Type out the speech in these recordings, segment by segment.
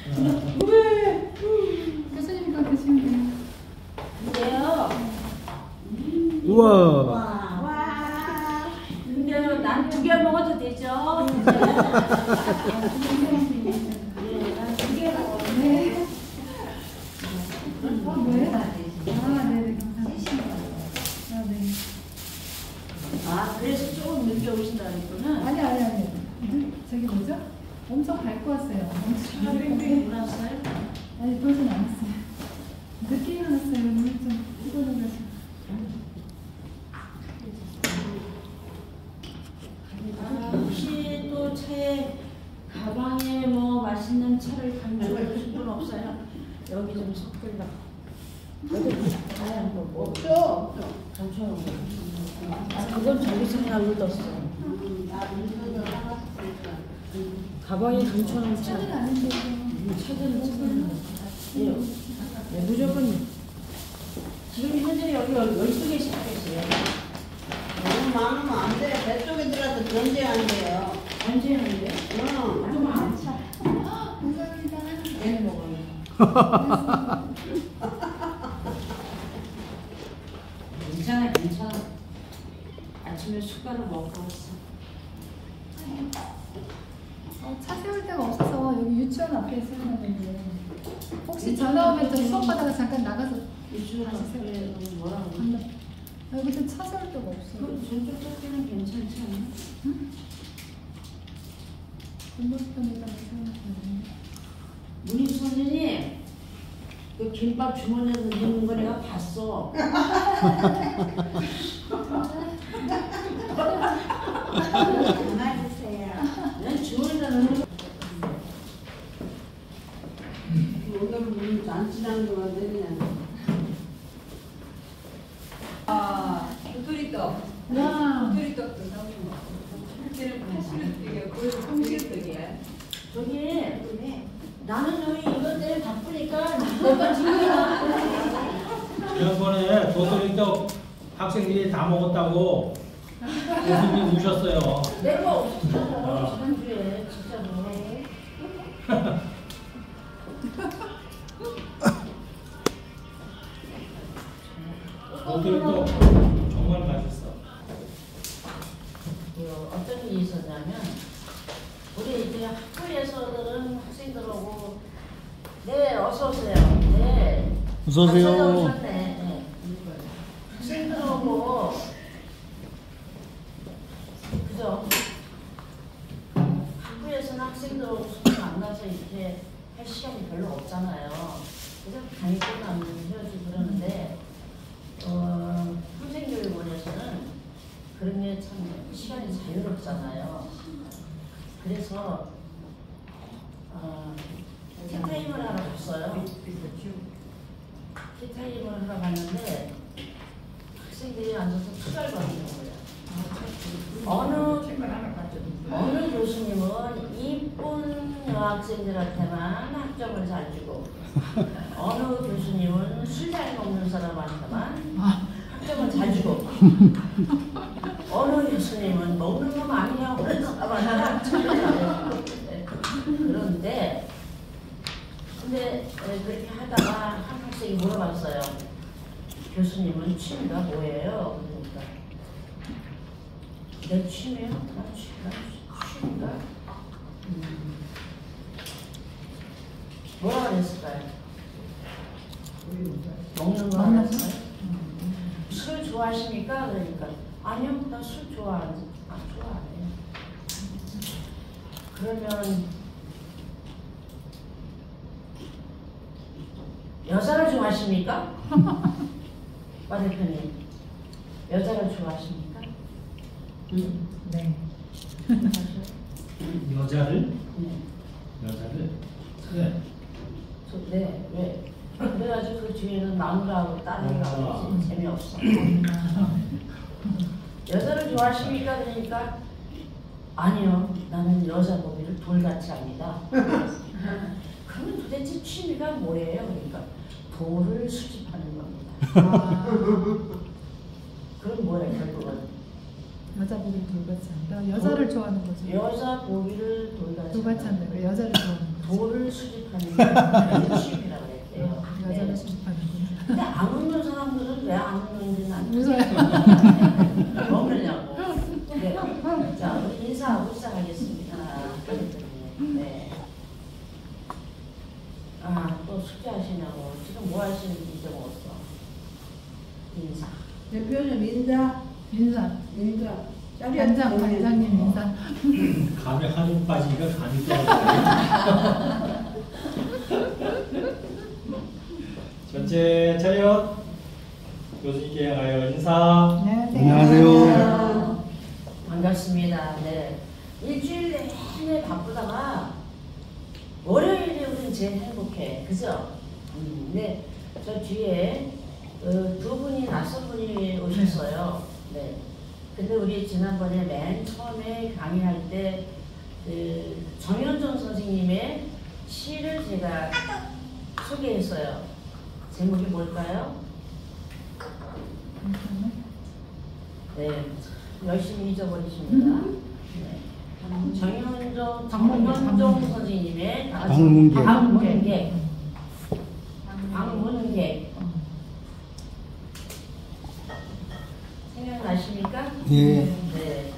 왜? 교수님 이거 드시면 돼요. 근데요. 우와. 와. 근데요, 난 2개 먹어도 되죠? 난 2개 먹어도 돼. 네. 아, 네네, 감사합니다. 아, 네. 아, 그래서 조금 늦게 오신다 그랬구나. 아니. 저기 뭐죠? 엄청 밟고 왔어요. 엄청 뺑뺑 돌았어요? 아니, 그러진 않았어요. 늦게 일어났어요. 오늘 좀 피곤해가지고. 혹시 또 차에 가방에 뭐 맛있는 차를 강조해주실 분 없어요? 여기 좀 섞으려고. 없죠? 강조하고. 아, 그건 저기서 그냥 묻었어. 가방에 강조하는 차. 차는 아닌데요. 차들은 예, 무조건. 지금 현재 여기 12개 시작했어요. 너무 많으면 안 돼. 배 쪽에 들어가서 전쟁한대요. 언제 하는데? 응. 좀 안 차. 감사합니다. 내일 먹어요. 괜찮아. 아침에 숟가락 먹고 왔어. 차 세울 데가 없어서 여기 유치원 앞에 세우는데 혹시 전화 오면 좀 수업 받다가 잠깐 나가서 유치원 앞에 뭐라고 그러지? 여기도 차 세울 데가 없어요. 그럼 저쪽 쪽에는 괜찮지 않나? 응? 건너편에다가 세우면 되는데. 문희 선생님, 그 김밥 주머니에 넣는 거 내가 봤어. 전화해주세요. 난 주머니에 넣는 거. 오늘은 안 지나는 거 같네, 그냥. 도토리떡. 와. 도토리떡도 나오는 거. 그때는 80원떡이야. 거기서 30원떡이야. 저기 나는 여기 이것 때문에 바쁘니까 내가 지금이나. 지난번에 도토리떡 학생들이 다 먹었다고 교수님 우셨어요. 내가 없었잖아 지난주에 진짜로. 도토리떡 정말 맛있어. 어떤 일이 있었냐면 우리 이제 학교에서들은 학생들하고 네 어서 오세요. 네. 어서 오세요. 잘 찾아오셨네. 네. 학생들하고 그죠? 학교에서는 학생들하고 수업 만나서 이렇게 할 시간이 별로 없잖아요. 그래서 강의 끝나면 헤어지고 그러는데 평생교육원에서는 그런 게 참 시간이 자유롭잖아요. 그래서 티타임을 하러 갔어요. 티타임을 하러 갔는데 학생들이 앉아서 투자를 받는 거예요. 어느 교수님은 이쁜 여학생들한테만 학점을 잘 주고 어느 교수님은 술 잘 먹는 사람한테만 학점을 잘 주고 어느 교수님은 먹는 거 많이 하고 그런 사람한테 학점을 잘 주고 그런데 그렇게 하다가 한 학생이 물어봤어요. 교수님은 취미가 뭐예요? 그러니까 내 취미요? 나 취미가? 뭐라 그랬을까요? 먹는 거 하면서? 술 좋아하십니까? 그러니까 아니요, 나 술 좋아하지. 좋아해요. 그러면 여자를 좋아하십니까? 마 대표님, 여자를 좋아하십니까? 네. 여자를? 네. 여자를? 네. 네, 왜? 그래가지고 그 뒤에는 마누라하고 딸이라고 재미없어. 여자를 좋아하십니까? 그러니까 아니요, 나는 여자 보기를 돌같이 합니다. 그러면 도대체 취미가 뭐예요? 그러니까 돌을 수집하는 겁니다. 그럼 뭐야 결국은? 여자 보기를 돌같이 한다. 여자를 좋아하는 거죠. 여자 보기를 돌같이 돌같이 한다. 여자를 좋아하는 거죠. 돌을 수집하는 게 취미라고 그랬대요. 여자를 네. 수집하는구나. 근데 안 웃는 사람들은 왜 안 웃는지는 안 웃어요. 먹으려고. 네. 자, 우리 인사하고 시작하겠습니다. 네. 아, 또 숙제하시냐고. 지금 뭐 하시는지 잊어먹었어. 인사. 대표님 인자. 인사. 관장님 인사. 감에 한줌 빠지니까 감이 떨어져요. 전체 차렷. 교수님께 향하여 인사. 안녕하세요. 반갑습니다. 네. 일주일 내내 바쁘다가 월요일에 우린 제일 행복해. 그죠? 네. 저 뒤에 두 분이 낯선 분이 오셨어요. 네. 근데 우리 지난번에 맨 처음에 강의할 때 정현종 선생님의 시를 제가 소개했어요. 제목이 뭘까요? 네, 열심히 잊어버리십니다. 네. 정현종 선생님의 방문객. 생각나십니까? 예. 네.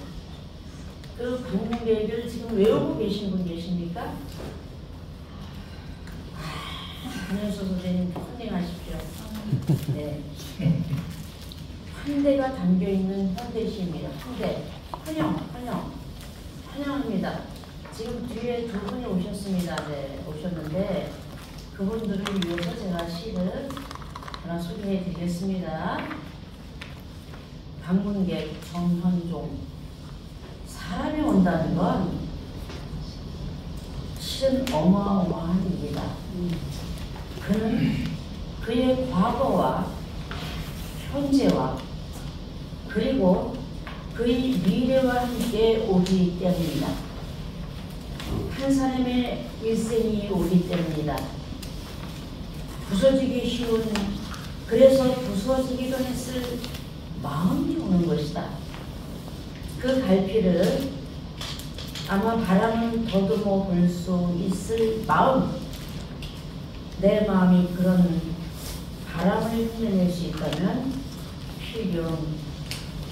그 방문객을 지금 외우고 계신 분 계십니까? 김현수 선생님 컨닝하십시오. 네. 한대가 담겨있는 현대시입니다. 한대. 환영합니다. 지금 뒤에 두 분이 오셨습니다. 네, 오셨는데 그분들을 위해서 제가 시를 하나 소개해 드리겠습니다. 방문객 정현종. 사람이 온다는 건 실은 어마어마한 일이다. 그는 그의 과거와 현재와 그리고 그의 미래와 함께 오기 때문이다. 한 사람의 일생이 오기 때문이다. 부서지기 쉬운, 그래서 부서지기도 했을 마음이 오는 것이다. 그 갈피를 아마 바람은 더듬어 볼 수 있을 마음, 내 마음이 그런 바람을 흉내낼 수 있다면 필경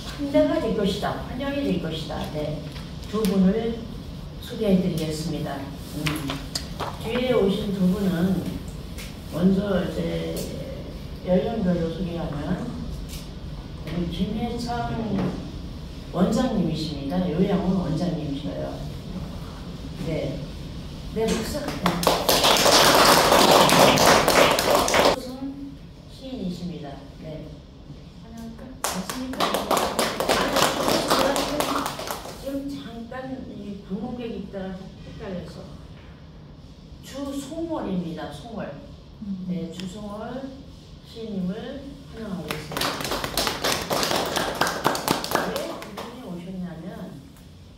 환대가 될 것이다. 환영이 될 것이다. 네, 두 분을 소개해 드리겠습니다. 뒤에 오신 두 분은 먼저 이제 연령별로 소개하면 우리 김혜창 원장님이십니다. 요양원 원장님이셔요. 네, 박사. 시인이십니다. 네. 맞습니까? 지금 잠깐 이 방문객이 있다가 헷갈려서 주송월입니다. 송월. 네, 주송월 시인님을 환영하겠습니다. 왜 이분이 오셨냐면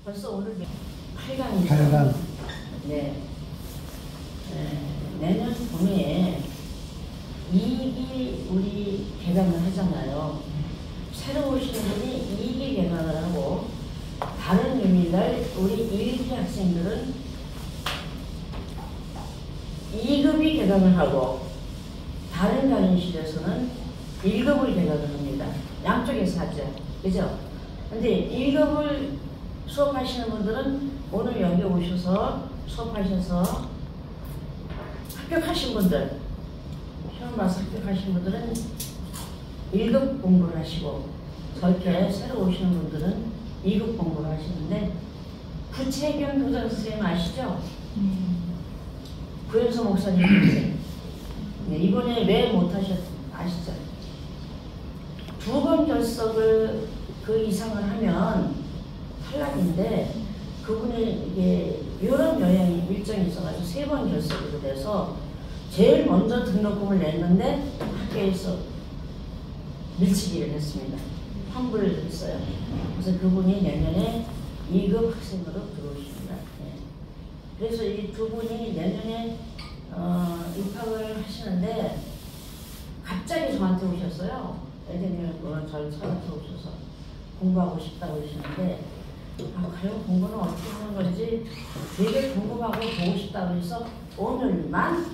벌써 오늘 8강이죠. 8강. 네. 내년 봄에 2기 우리 개강을 하잖아요. 새로 오시는 분이 2기 개강을 하고 다른 요일날 우리 1기 학생들은 2급이 개강을 하고 다른 강의실에서는 1급을 개강을 합니다. 양쪽에서 하죠. 그죠? 근데 1급을 수업하시는 분들은 오늘 여기 오셔서 수업하셔서 합격하신 분들, 시험 봐서 합격하신 분들은 1급 공부를 하시고 저렇게 새로 오시는 분들은 2급 공부를 하시는데 구채경 교장 선생님 아시죠? 구현서 목사님 선생님. 네, 이번에 왜 못하셨 아시죠? 2번 결석을 그 이상을 하면 탈락인데 그분이 이게 유럽 여행 일정이 있어가지고 3번 결석으로 돼서 제일 먼저 등록금을 냈는데 학교에서 밀치기를 했습니다. 환불을 했어요. 그래서 그분이 내년에 2급 학생으로 들어오십니다. 네. 그래서 이 두 분이 내년에 입학을 하시는데 갑자기 저한테 오셨어요. 애들이 저를 찾아서 오셔서 공부하고 싶다고 그러시는데 과연 공부는 어떻게 하는 건지 되게 궁금하고 보고 싶다고 해서 오늘만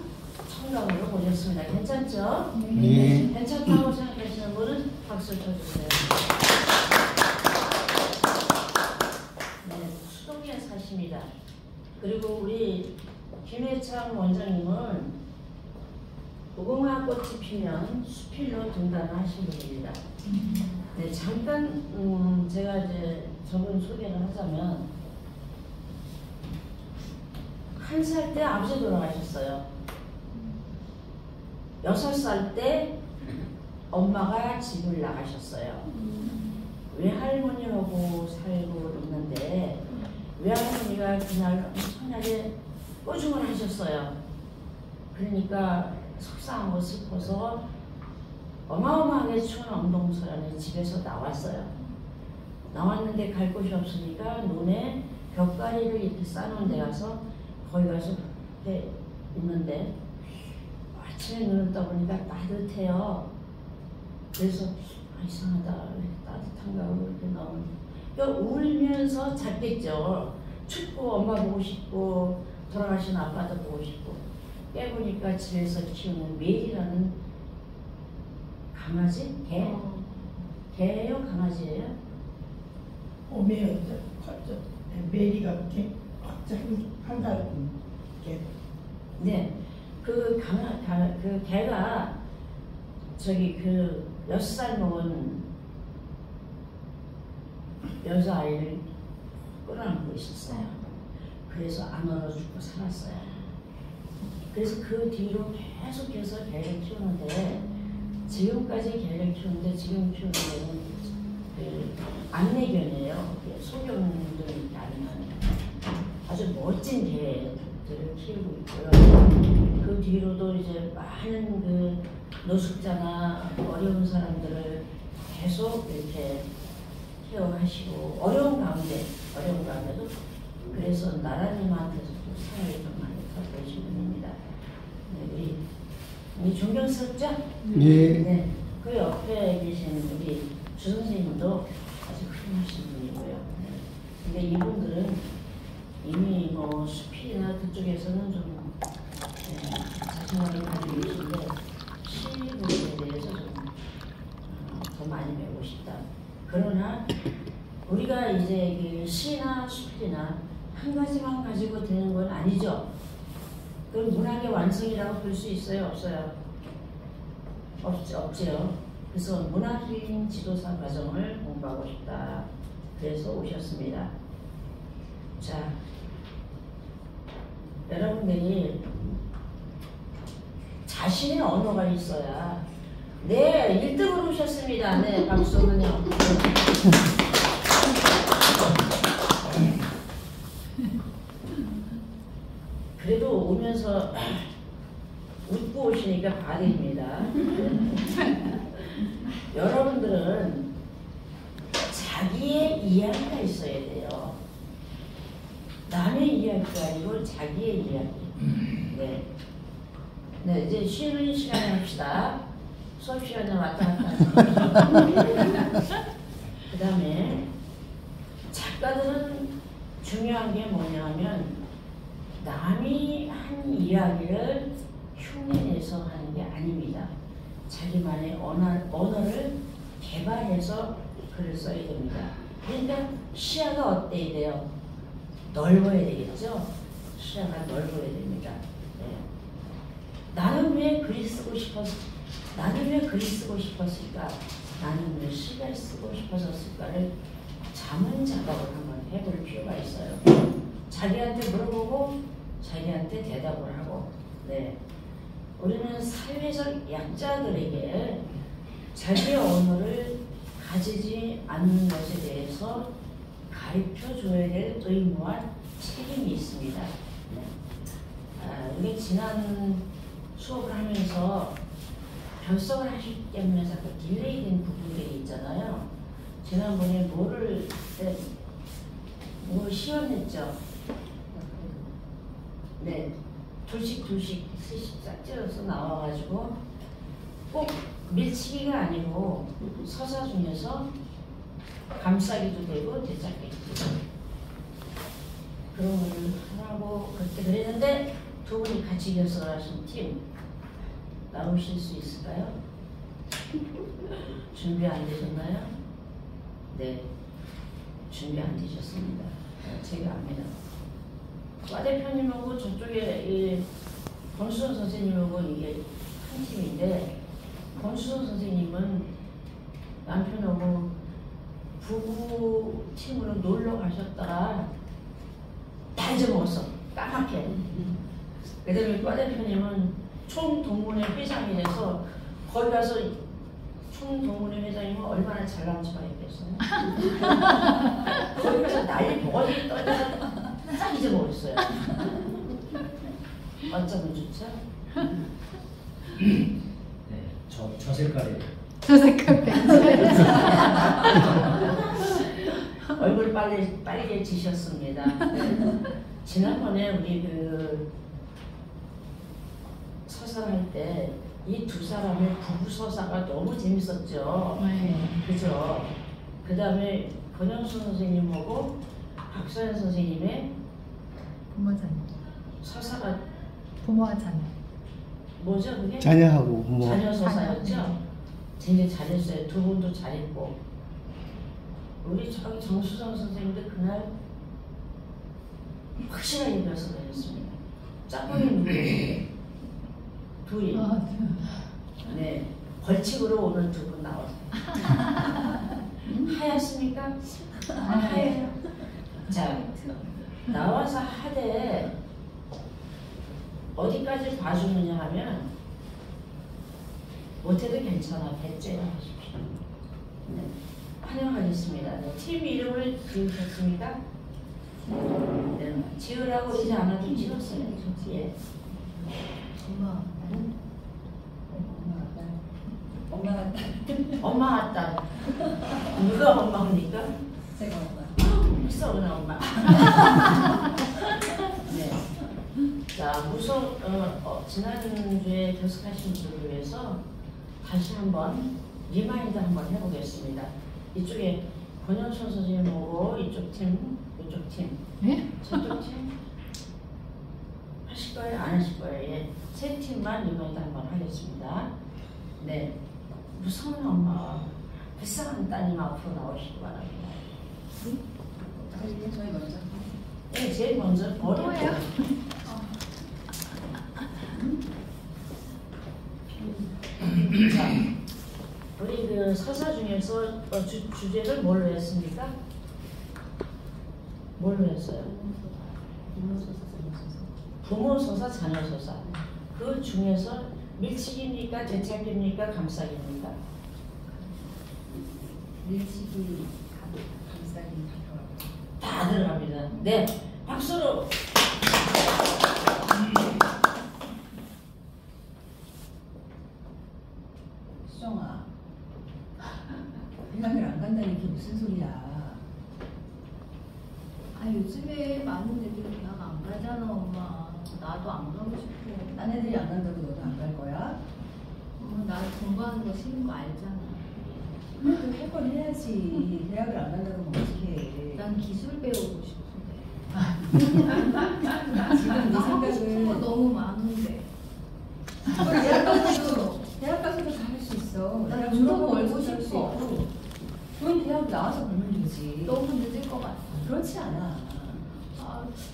청각으로 보셨습니다. 괜찮죠? 네. 괜찮다고 생각하시는 분은 박수 쳐주세요. 네, 수동에 사십니다. 그리고 우리 김혜창 원장님은 무궁화 꽃이 피면 수필로 등단을 하신 분입니다. 네, 잠깐 제가 이제 저분 소개를 하자면 1살 때 아버지 돌아가셨어요. 6살 때 엄마가 집을 나가셨어요. 외할머니하고 살고 있는데 외할머니가 그날 엄청나게 꼬중을 하셨어요. 그러니까 속상하고 슬퍼서 어마어마하게 추운 엄동설 집에서 나왔어요. 나왔는데 갈 곳이 없으니까 논에 벽가리를 이렇게 싸놓은 데 가서 거기 가서 이렇게 있는데 아침에 눈을 떠보니까 따뜻해요. 그래서 이상하다, 왜 따뜻한가 이렇게 나오는. 그러니까 울면서 잤겠죠. 춥고 엄마 보고 싶고 돌아가신 아빠도 보고 싶고. 깨보니까 집에서 키우는 메리라는 강아지? 개예요? 강아지예요? 오메였죠. 메리가 한달 개. 네, 그 개가 저기 그 6살 먹은 여자아이를 끌어안고 있었어요. 그래서 안 얼어 죽고 살았어요. 그래서 그 뒤로 계속해서 개를 키우는데 지금까지 개를 키우는데 지금 키우는 개는 그 안내견이에요. 소견들이 아니면 아주 멋진 개들을 키우고 있고요. 그 뒤로도 이제 많은 그 노숙자나 어려운 사람들을 계속 이렇게 케어하시고 어려운 가운데도 그래서 나라님한테서도 상을 좀 많이 받고 계신 분입니다. 네, 우리 존경스럽죠? 예. 네, 그 옆에 계신 우리 주 선생님도 아주 훌륭하신 분이고요. 네. 근데 이분들은 이미 뭐 수필이나 그쪽에서는 좀 자신감을 가지고 계신데 시 부분에 대해서 좀 더 많이 배우고 싶다. 그러나 우리가 이제 그 시나 수필이나 한 가지만 가지고 되는 건 아니죠. 그럼 문학의 완성이라고 볼 수 있어요? 없어요? 없지요. 그래서 문학인 지도사 과정을 공부하고 싶다. 그래서 오셨습니다. 자, 여러분들이 자신의 언어가 있어야 네, 1등으로 오셨습니다. 네, 박수는요. 그래도 오면서 웃고 오시니까 발입니다. 여러분들은 자기의 이야기가 있어야 돼요. 남의 이야기가 아니고 자기의 이야기. 네. 네, 이제 쉬는 시간에 합시다. 수업 시간에 왔다 갔다 하세요. 그 다음에 작가들은 중요한 게 뭐냐면 남이 한 이야기를 흉내내서 하는 게 아닙니다. 자기만의 언어를 개발해서 글을 써야 됩니다. 그러니까 시야가 어때야 돼요? 넓어야 되겠죠? 시야가 넓어야 됩니다. 네. 나는 왜 글이 쓰고 싶었을까? 나는 왜 글이 쓰고 싶었을까? 나는 왜 시를 쓰고 싶었을까를 자문 작업을 한번 해볼 필요가 있어요. 자기한테 물어보고 자기한테 대답을 하고. 네. 우리는 사회적 약자들에게 자기의 언어를 가지지 않는 것에 대해서 가르쳐줘야 될 의무와 책임이 있습니다. 네. 우리 지난 수업을 하면서 결석을 하시기 때문에 자꾸 딜레이된 부분들이 있잖아요. 지난번에 뭘 시연했죠? 네, 둘씩 셋씩 쫙 찢어서 나와가지고 꼭 밀치기가 아니고 서사 중에서 감싸기도 되고 되찾기도 되고 그런 걸 하라고 그렇게 그랬는데 두 분이 같이 결석을 하신 팀 나오실 수 있을까요? 준비 안 되셨나요? 네, 준비 안 되셨습니다. 제가 압니다. 과 대표님하고 저쪽에 이 권수선 선생님하고 이게 한 팀인데, 권수선 선생님은 남편하고 부부 팀으로 놀러 가셨다가 다 잊어먹었어. 까맣게. 그 다음에 과 대표님은 총동문회 회장이 돼서 거기 가서 총동문회 회장이면 얼마나 잘 나온지 봐야겠어요. 거기 가서 난리 버거지 떨다가 싹 잊어먹었어요. 어쩌면 좋죠? 네, 저 색깔이에요. 저 색깔 벤츠. 얼굴 빨개지셨습니다. 네. 지난번에 우리 그 서사할 때 이 두 사람의 부부 서사가 너무 재밌었죠. 네. 그죠? 그 다음에 권영수 선생님하고 박서연 선생님의 부모자녀. 서사가 부모와 자녀. 뭐죠 그게? 자녀하고 부모. 자녀 서사였죠? 굉장히 잘했어요. 두 분도 잘했고. 우리 저기 정수정 선생님도 그날 확실하게 결석을 했습니다. 짝꿍이 누구예요? 둘이. 네. 벌칙으로 오늘 두 분 나오세요. 하얗습니까? 하얘요. 자, 나와서 하되 어디까지 봐주느냐 하면 못해도 괜찮아. 배째라 하십시오. 네. 환영하겠습니다. 네. 팀 이름을 지으셨습니까? 네. 지으라고 그러지 않아도 지었어요. 예. 엄마. 엄마가 엄마와 딸. 누가 엄마입니까? 제가 엄마. 썩은 엄마. 네. 자, 지난주에 결석하신 분들을 위해서 다시 한번 리마인드 한번 해보겠습니다. 이쪽에 권영선 선생님하고 이쪽 팀, 이쪽 팀, 네? 저쪽 팀 하실 거예요? 안 하실 거예요? 예. 세 팀만 리마인드 한번 하겠습니다. 네. 무서운 엄마, 불쌍한 따님 앞으로 나오시기 바랍니다. 저희 먼저. 네, 제일 먼저 어려워요. 자, 우리 그 서사 중에서 주제를 뭘로 했습니까? 뭘로 했어요? 부모 서사, 자녀 서사. 그 중에서 밀치기입니까? 대책입니까? 감싸기입니까? 밀치기, 감싸기 다 들어갑니다. 네, 박수로. 수정아, 대학을 안 간다는 게 무슨 소리야? 아 요즘에 많은 애들이 대학 안 가잖아 엄마. 나도 안 가고 싶어. 딴 애들이 안 간다고 너도 안 갈 거야? 나 공부하는 거 싫은 거 알잖아. 그래도 할 건 해야지. 대학을 안 간다고 하면 어떡해. 난 기술 배우고 싶은데. 지금 네 나 하고 싶은 거 생각은 너무 많은데. 대학 가서도 다 할 수 있어. 나 대학 돈도 졸업하고 벌고 할수 싶어. 있고. 그건 대학 나와서 벌면 되지. 너무 늦을 것 같아. 그렇지 않아.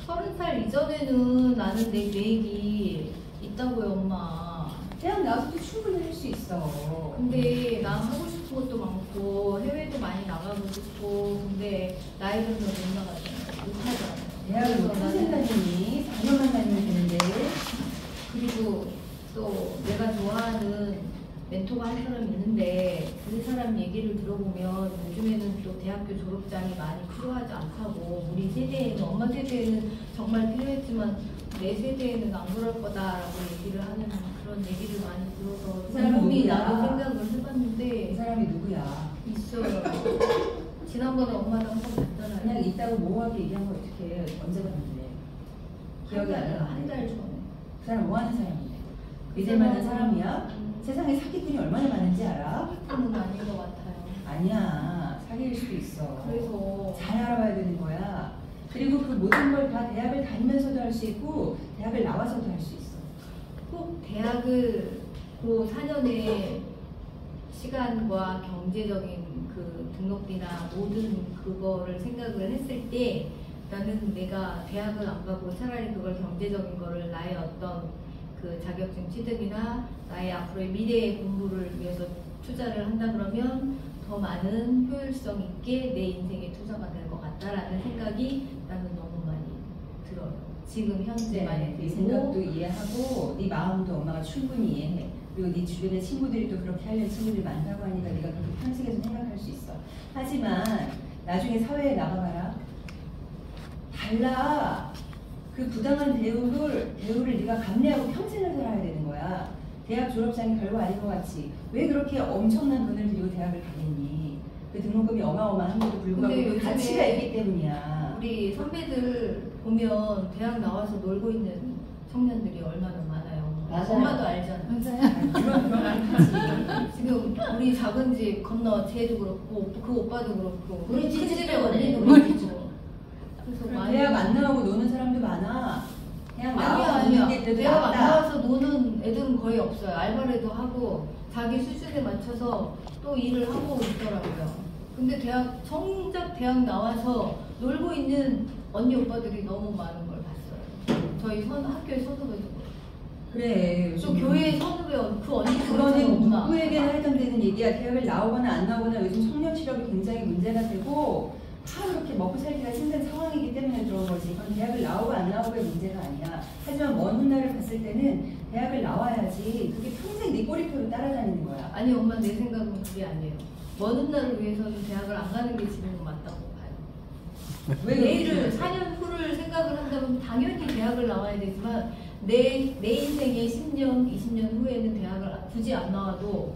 30살 이전에는 나는 내 계획이 있다고요 엄마. 대학 나와서도 충분히 할 수 있어. 근데 난 하고 싶은 것도 많고 해외도 많이 나가고 싶고 근데 나이 들면 못 나가잖아. 못 하잖아. 대학을 뭐 그래서 평생 나는 다니니 4년만 다니면 되는데. 그리고 또 내가 좋아하는 멘토가 한 사람이 있는데 그 사람 얘기를 들어보면 요즘에는 또 대학교 졸업장이 많이 필요하지 않다고. 우리 세대에는 엄마 세대에는 정말 필요했지만 내 세대에는 안 그럴 거다라고 얘기를 하는 그런 얘기를 많이 들어서 그 사람은 곰곰이 누구야? 나도 생각을 그 해봤는데 사람이 누구야? 있어요. 지난번에 엄마도 한번 봤잖아요. 그냥 있다고 모호하게 얘기한 거 어떻게 언제 봤는데? 기억이 안 나. 한 달 전에. 그 사람 뭐 하는 사람인데? 믿을 만한 사람이야? 세상에 사기꾼이 얼마나 많은지 알아? 그건 아닌 것 같아요. 아니야. 사기일 수도 있어. 그래서 잘 알아봐야 되는 거야. 그리고 그 모든 걸 다 대학을 다니면서도 할 수 있고 대학을 나와서도 할 수 있어. 꼭 대학을 그 4년의 시간과 경제적인 그 등록비나 모든 그거를 생각을 했을 때 나는 내가 대학을 안 가고 차라리 그걸 경제적인 거를 나의 어떤 그 자격증 취득이나 나의 앞으로의 미래의 공부를 위해서 투자를 한다 그러면 더 많은 효율성 있게 내 인생에 투자가 될 것 같다라는 생각이 나는 너무 많이 들어요. 지금 현재 많이 네 들고 생각도 이해하고 네 마음도 엄마가 충분히 이해해. 그리고 네 주변의 친구들이 또 그렇게 하려는 친구들이 많다고 하니까 네가 그렇게 편식해서 생각할 수 있어. 하지만 나중에 사회에 나가봐라. 달라. 그 부당한 대우를 네가 감내하고 평생을 살아야 되는 거야. 대학 졸업장이 별거 아닌 것 같이 왜 그렇게 엄청난 돈을 들이고 대학을 가겠니? 그 등록금이 어마어마한데도 불구하고 근데 그 요즘에 가치가 있기 때문이야. 우리 선배들 보면 대학 나와서 놀고 있는 청년들이 얼마나 많아요. 맞아요. 엄마도 알잖아. 그런 지금 우리 작은 집 건너 쟤도 그렇고 그 오빠도 그렇고 우리 큰 집 집에 언니도 그렇고 그래서 많이 대학 안 나가고 노는 사람도 많아. 그냥 나와서 아니야. 노는 게 그래도 대학 안 낫다. 나와서 노는 애들은 거의 없어요. 알바라도 하고 자기 수준에 맞춰서 또 일을 하고 있더라고요. 근데 정작 대학 나와서 놀고 있는 언니 오빠들이 너무 많은 걸 봤어요. 저희 학교의 선후배도 그래. 또 교회의 선후배 그 언니들 그거는 누구에게나 해당 되는 얘기야. 대학을 나오거나 안 나오거나 요즘 청년 실업이 굉장히 문제가 되고 다 그렇게 먹고 살기가 힘든 상황이기 때문에 그런 거지. 그건 대학을 나오고 안 나오고의 문제가 아니야. 하지만 먼 훗날을 봤을 때는 대학을 나와야지 그게 평생 네 꼬리표로 따라다니는 거야. 아니 엄마 내 생각은 그게 아니에요. 먼 훗날을 위해서는 대학을 안 가는 게 지금은 맞다고 봐요. 왜 내일을 그렇게 4년 후를 생각을 한다면 당연히 대학을 나와야 되지만 내 인생의 10년, 20년 후에는 대학을 굳이 안 나와도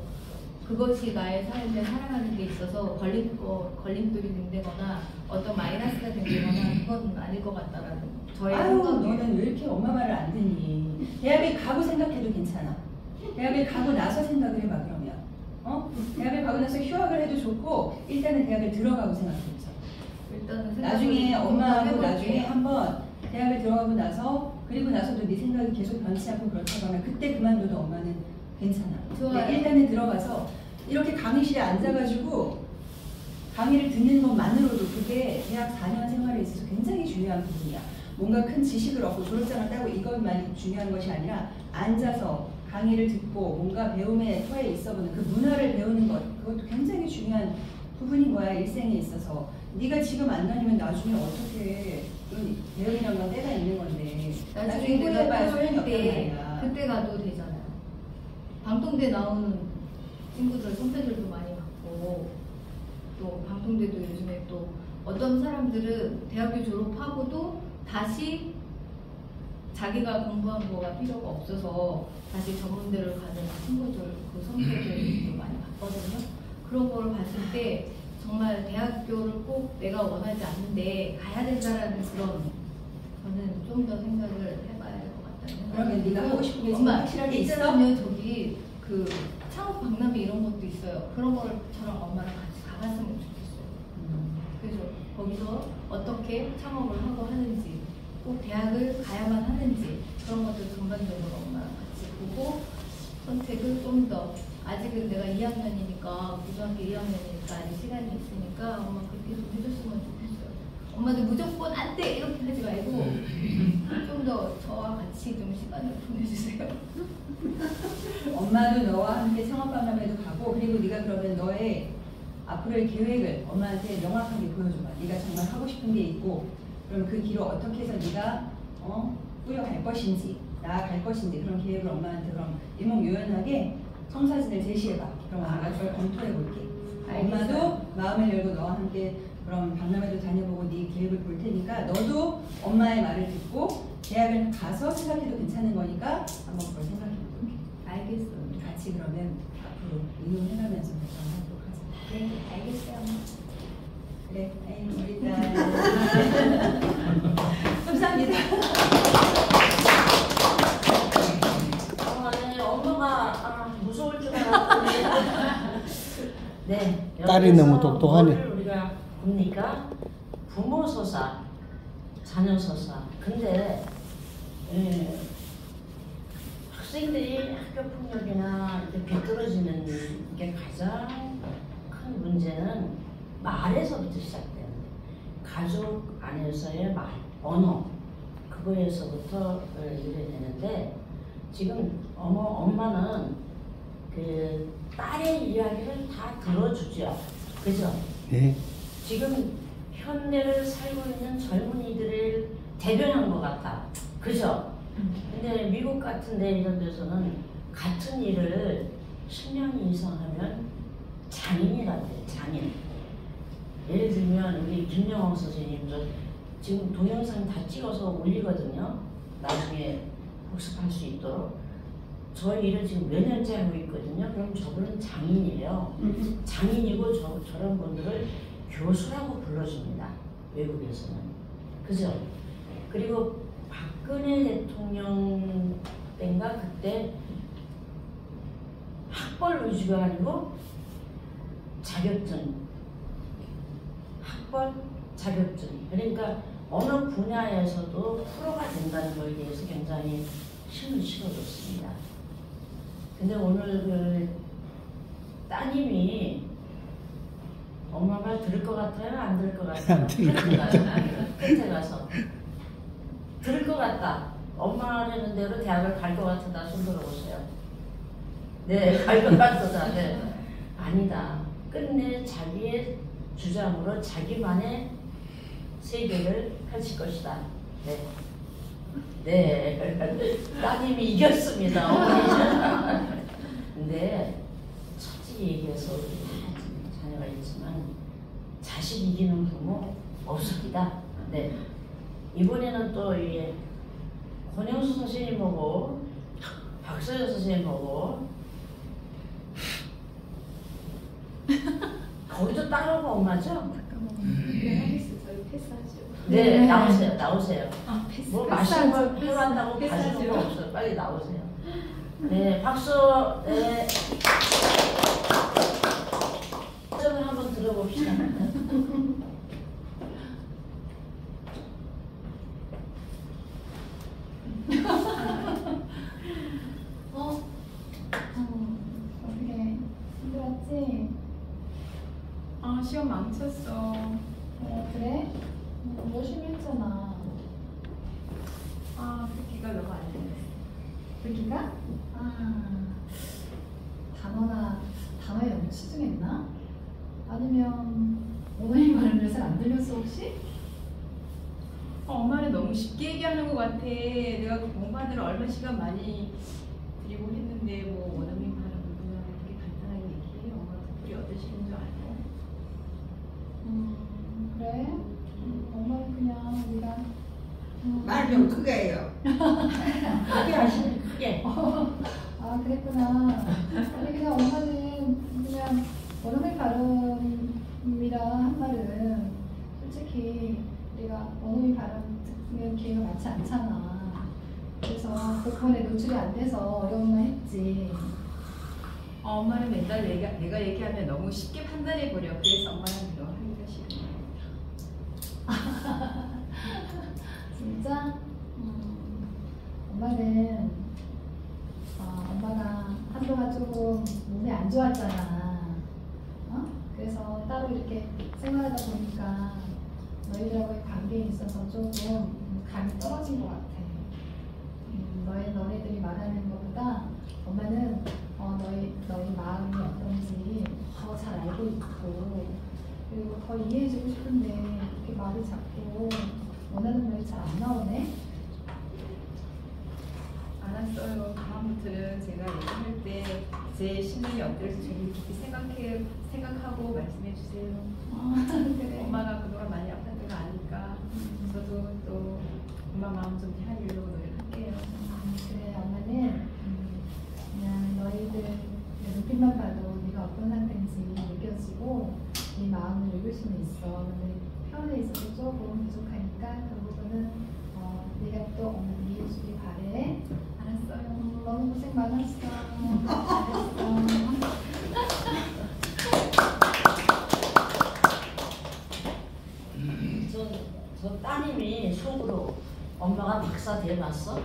그것이 나의 삶에 살아가는 데 있어서 걸림돌이 된다거나 어떤 마이너스가 된다거나 그건 아닐 것 같다라는 저의 아유, 생각이에요. 너는 왜 이렇게 엄마 말을 안 듣니? 대학에 가고 생각해도 괜찮아. 대학에 가고 나서 생각을 해봐 그러면. 대학을 가고 나서 휴학을 해도 좋고 일단은 대학을 들어가고 생각해보자. 일단은 나중에 엄마하고 해볼게. 나중에 한번 대학을 들어가고 나서 그리고 나서도 네 생각이 계속 변치 않고 그렇다고 하면 그때 그만둬도 엄마는 괜찮아. 좋아요. 근데 일단은 들어가서 이렇게 강의실에 앉아가지고 강의를 듣는 것만으로도 그게 대학 4년 생활에 있어서 굉장히 중요한 부분이야. 뭔가 큰 지식을 얻고 졸업장을 따고 이것만 중요한 것이 아니라 앉아서 강의를 듣고 뭔가 배움의 터에 있어보는 그 문화를 배우는 것 그것도 굉장히 중요한 부분인 거야 일생에 있어서. 네가 지금 안 다니면 나중에 어떻게 배움이란 건 때가 있는 건데 나중에 내가 후회해봐야 소용이 필요할 없단 때 말이야. 그때 가도 되잖아요. 방통대 나오는 친구들 선배들도 많이 봤고 또 방통대도 요즘에 또 어떤 사람들은 대학교 졸업하고도 다시 자기가 공부한 거가 필요가 없어서 다시 전문대를 가는 친구들 그 선배들도 많이 봤거든요. 그런 걸 봤을 때 정말 대학교를 꼭 내가 원하지 않는데 가야 된다라는 그런 저는 좀 더 생각을 해봐야 될 것 같다는 생각이 그러면 네가 하고 싶은 게 지금 엄마 확실하게 있어? 있잖아요. 저기 그 창업 박람회 이런 것도 있어요. 그런 거를 저랑 엄마랑 같이 가봤으면 좋겠어요. 그래서 거기서 어떻게 창업을 하고 하는지 꼭 대학을 가야만 하는지 그런 것들 전반적으로 엄마랑 같이 보고 선택을 좀 더 아직은 내가 2학년이니까 고등학교 2학년이니까 아직 시간이 있으니까 엄마 그렇게 좀 해줬으면 좋겠어요. 엄마도 무조건 안 돼! 이렇게 하지 말고 좀 더 저와 같이 좀 시간을 보내주세요. 엄마도 너와 함께 창업박람회도 가고 그리고 네가 그러면 너의 앞으로의 계획을 엄마한테 명확하게 보여줘봐. 네가 정말 하고 싶은 게 있고 그럼 그 길을 어떻게 해서 네가 꾸려갈 것인지 나아갈 것인지 그런 계획을 엄마한테 그럼 일목요연하게 청사진을 제시해봐. 그럼 엄마가 그걸 검토해볼게. 엄마도 마음을 열고 너와 함께 그럼 박람회도 다녀보고 네 계획을 볼 테니까 너도 엄마의 말을 듣고 대학을 가서 생각해도 괜찮은 거니까 한번 그걸 생각해볼게. 알겠어. 같이 그러면 앞으로 의논해가면서 결정하도록 하자. 네, 알겠어요. 그래, 우리 딸. 감사합니다. 네, 엄마가 무서울 줄 알았더니 네, 딸이 너무 똑똑하네. 뭘 우리가 봅니까? 부모 소사 자녀서사. 근데 학생들이 학교 폭력이나 이렇게 비뚤어지는 게 가장 큰 문제는 말에서부터 시작되는데 가족 안에서의 말, 언어 그거에서부터 이래 되는데 지금 엄마는 그 딸의 이야기를 다 들어주죠. 그죠? 네. 지금 현대를 살고 있는 젊은이들을 대변한 것 같아. 그죠? 근데 미국 같은 데 이런 데서는 같은 일을 10년 이상 하면 장인이라고 해요. 장인. 예를 들면 우리 김영옥 선생님도 지금 동영상 다 찍어서 올리거든요. 나중에 복습할 수 있도록. 저 일을 지금 몇 년째 하고 있거든요. 그럼 저분은 장인이에요. 장인이고 저런 분들을 교수라고 불러줍니다. 외국에서는. 그죠? 그리고 박근혜 대통령 때인가 그때 학벌 위주가 아니고 자격증. 학벌 자격증. 그러니까 어느 분야에서도 프로가 된다는 거에 대해서 굉장히 힘을 실어줬습니다. 근데 오늘 그 따님이 엄마 말 들을 것 같아요? 안 들을 것 같아요? 안 들을 것 같아요. 끝에 가서 들을 것 같다. 엄마 하는 대로 대학을 갈 것 같다. 손 들어보세요. 네, 갈 것 같다. 네. 아니다. 끝내 자기의 주장으로 자기만의 세계를 펼칠 것이다. 네. 네. 따님이 이겼습니다. 어머니. 근데 솔직히 얘기해서 우리 자녀가 있지만 자식 이기는 부모 없습니다. 네. 이번에는 또 이게 권영수 선생님 보고 박서연 선생님 보고 거기도 따라오고 엄마죠? 저희 패스하죠. 네, 나오세요. 아, 패스. 뭐 맛있는 걸 패스하죠. 해왔다고 패스하죠. 봐주는 거 없어요. 빨리 나오세요. 네, 박수. 네. 표정을 한번 들어봅시다. 어떻게 힘들었지? 아, 시험 망쳤어. 그래? 열심히 했잖아. 아, 듣기가 너무 안 되네. 듣기가? 단어에 너무 치중했나? 아니면 어머니 말을 잘 안 들렸어 혹시? 엄마는 너무 쉽게 얘기하는 것 같아. 내가 공부하느라 얼마 시간 많이 드리고 했는데 뭐 원어민 발음을 그렇게 간단하게 얘기해. 엄마가 듣기 어떠시는 줄 알고. 그래? 엄마는 그냥 우리가 말 좀 크게 해요. 크게 하시네, 크게. 아 그랬구나. 아니 그냥 엄마는 그냥 원어민 발음이라 한 말은 솔직히 우리가 원어민 발음 듣는 기회가 많지 않잖아. 그래서 복권에 노출이 안 돼서 어려움만 했지. 엄마는 맨날 내가 얘기하면 너무 쉽게 판단해버려. 그래서 엄마는 너 하기가 싫어. 진짜? 엄마는 엄마가 한동안 조금 몸이 안 좋았잖아. 그래서 따로 이렇게 생활하다 보니까 너희들하고의 관계에 있어서 조금 감이 떨어진 것 같아. 너희들이 말하는 것보다 엄마는 너희 마음이 어떤지 더 잘 알고 있고 그리고 더 이해해주고 싶은데 이렇게 말이 자꾸 원하는 말이 잘 안 나오네. 알았어요. 다음부터는 제가 얘기할 때 제 심정이 어떨지 좀 깊이 생각하고 말씀해 주세요. 그래. 엄마가 그동안 많이 아팠던 거 아니까 저도 또 엄마 마음 좀 헤아리려고 노력할게요. 그래, 엄마는 그냥 너희들 눈빛만 봐도 네가 어떤 상태인지 느껴지고 네 마음을 읽을 수는 있어. 근데 표현에 있어서 조금 부족하니까 그 부분은 네가 또 엄마 이해해주길 바래. 알았어요. 너무 고생 많았어. 잘했어. 저 따님이 사람이 속으로 엄마가 박사 돼봤어?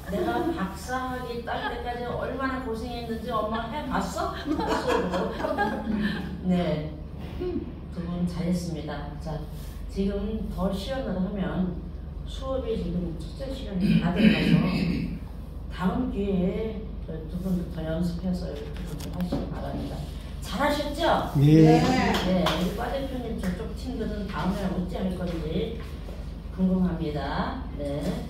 내가 박사하기 딸 때까지 얼마나 고생했는지 엄마가 해봤어? 속으로. 네, 두 분 잘했습니다. 자, 지금 더 시연을 하면 수업이 지금 첫째 시간이 다 들어가서 다음 기회에 두 분 더 연습해서 이렇게 좀 하시기 바랍니다. 잘하셨죠? 예. 네, 우리 과 대표님 저쪽 팀들은 다음에 어찌 할 건지 궁금합니다. 네.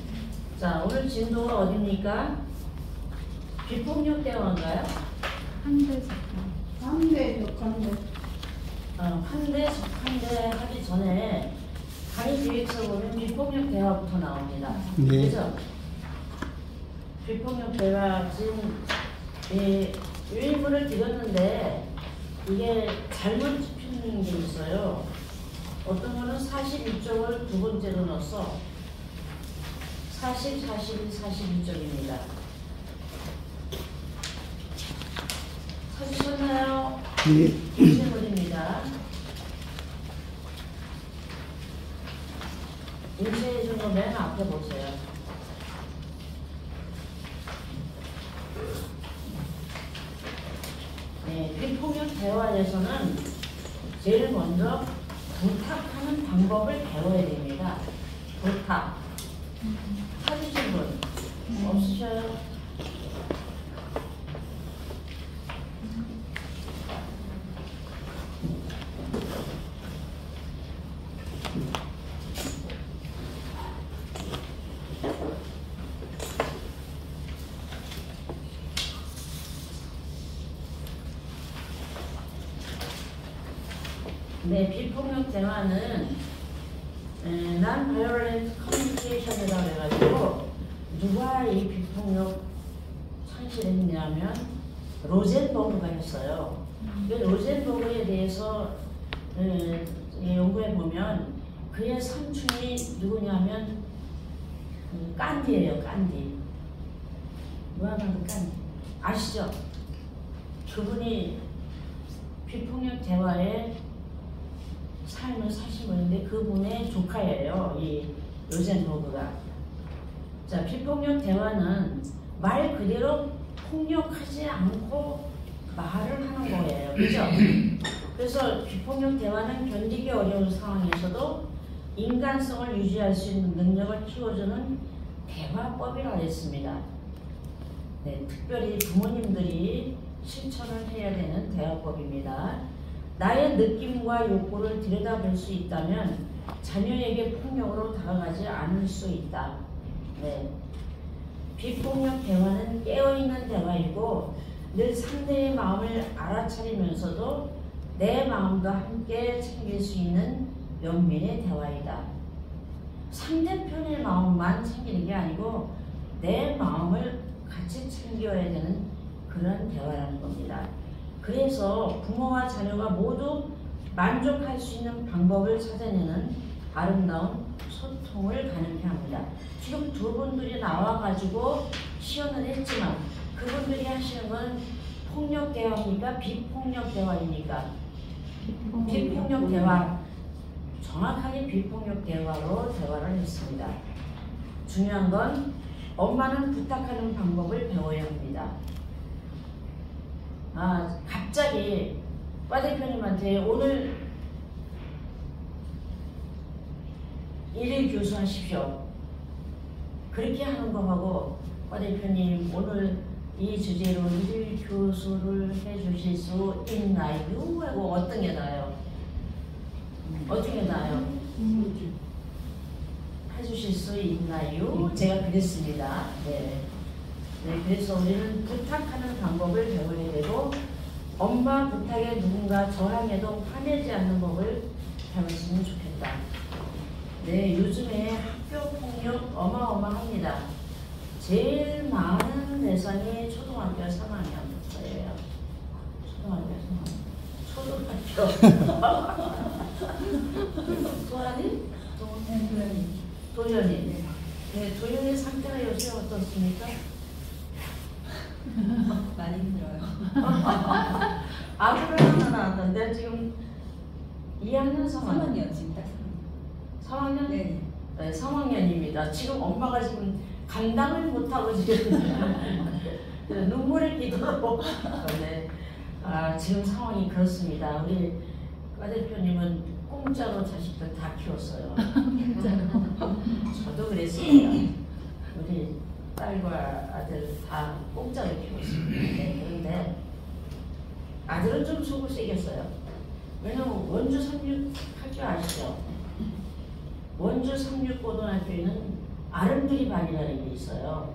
자, 오늘 진도가 어딥니까? 비폭력 대화인가요? 한대 한대 적한대. 한대, 적한대 하기 전에 강의 기획서 보면 비폭력 대화부터 나옵니다. 네. 그죠? 비폭력 대화 지금 유인물을 드렸는데 이게 잘못 짚히는 게 있어요. 어떤 거는 42쪽을 두 번째로 넣어서 40, 41, 42쪽입니다. 찾으셨나요? 예. 인쇄물입니다. 인쇄해준 거 맨 앞에 보세요. 네, 비폭력 대화에서는 제일 먼저 부탁하는 방법을 배워야 됩니다. 부탁. 찾으신 분 없으셔요? 네, 비폭력 대화는 non-violent communication이라고 해가지고 누가 이 비폭력 창시를 했냐면 로젠버그가 했어요. 그 로젠버그에 대해서 연구해 보면 그의 삼촌이 누구냐면 깐디예요. 깐디. 무하마드 깐디 아시죠? 그분이 비폭력 대화에 삶을 사신 분인데 그분의 조카예요. 이 로젠버그가. 자, 비폭력 대화는 말 그대로 폭력하지 않고 말을 하는 거예요. 그죠? 그래서 비폭력 대화는 견디기 어려운 상황에서도 인간성을 유지할 수 있는 능력을 키워주는 대화법이라고 했습니다. 네, 특별히 부모님들이 실천을 해야 되는 대화법입니다. 나의 느낌과 욕구를 들여다볼 수 있다면 자녀에게 폭력으로 다가가지 않을 수 있다. 네. 비폭력 대화는 깨어있는 대화이고 늘 상대의 마음을 알아차리면서도 내 마음도 함께 챙길 수 있는 연민의 대화이다. 상대편의 마음만 챙기는 게 아니고 내 마음을 같이 챙겨야 되는 그런 대화라는 겁니다. 그래서 부모와 자녀가 모두 만족할 수 있는 방법을 찾아내는 아름다운 소통을 가능케 합니다. 지금 두 분들이 나와가지고 시연을 했지만 그분들이 하시는 건 폭력 대화입니까? 비폭력 대화입니까? 비폭력 대화. 정확하게 비폭력 대화로 대화를 했습니다. 중요한 건 엄마는 부탁하는 방법을 배워야 합니다. 갑자기 과 대표님한테 오늘 일일 교수 하십시오. 그렇게 하는 거하고 과 대표님 오늘 이 주제로 일일 교수를 해주실 수 있나요? 하고 어떤 게 나아요? 어떤 게 나아요? 해주실 수 있나요? 제가 그랬습니다. 네. 네, 그래서 우리는 부탁하는 방법을 배워야 되고 엄마 부탁에 누군가 저항해도 화내지 않는 법을 배웠으면 좋겠다. 네, 요즘에 학교 폭력 어마어마합니다. 제일 많은 대상이 초등학교 3학년부터예요. 초등학교. 도연이. 네, 도연이 상태가 요새 어떻습니까? 많이 힘들어요. 아그를 하나 나왔던데 지금 2학년 3학년. 3학년 지금 딱 3학년? 네. 네, 3학년입니다. 지금 엄마가 지금 감당을 못하고 지금 눈물을 끼도록 네. 지금 상황이 그렇습니다. 우리 과 대표님은 공짜로 자식들 다 키웠어요. 저도 그랬습니다. 우리 딸과 아들 다 공짜로 키웠습니다. 네, 그런데 아들은 좀 속을 세겠어요. 왜냐면 원주 36학교 아시죠? 원주 36고등학교에는 아름드리 반이라는 게 있어요.